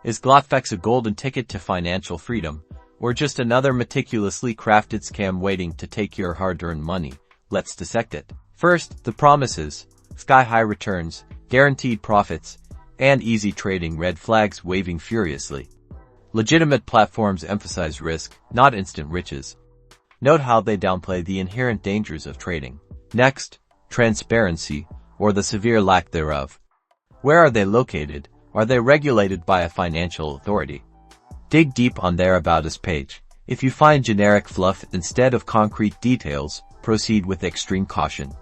Is Globtfx a golden ticket to financial freedom, or just another meticulously crafted scam waiting to take your hard-earned money? Let's dissect it. First, the promises: sky-high returns, guaranteed profits, and easy trading. Red flags waving furiously. Legitimate platforms emphasize risk, not instant riches. Note how they downplay the inherent dangers of trading. Next, transparency, or the severe lack thereof. Where are they located? Are they regulated by a financial authority? Dig deep on their About Us page. If you find generic fluff instead of concrete details, proceed with extreme caution.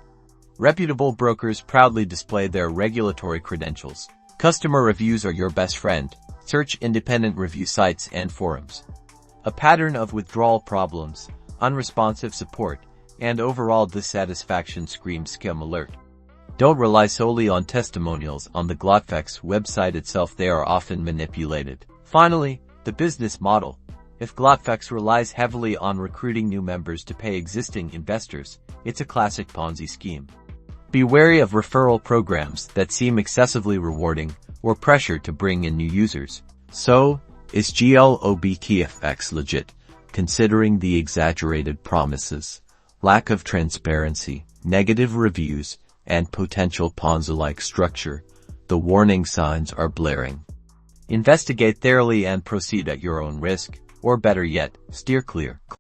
Reputable brokers proudly display their regulatory credentials. Customer reviews are your best friend. Search independent review sites and forums. A pattern of withdrawal problems, unresponsive support, and overall dissatisfaction screams scam alert. Don't rely solely on testimonials on the Globtfx website itself. They are often manipulated. Finally, the business model. If Globtfx relies heavily on recruiting new members to pay existing investors, it's a classic Ponzi scheme. Be wary of referral programs that seem excessively rewarding or pressure to bring in new users. So, is Globtfx legit? Considering the exaggerated promises, lack of transparency, negative reviews, and potential Ponzi-like structure, the warning signs are blaring. Investigate thoroughly and proceed at your own risk, or better yet, steer clear.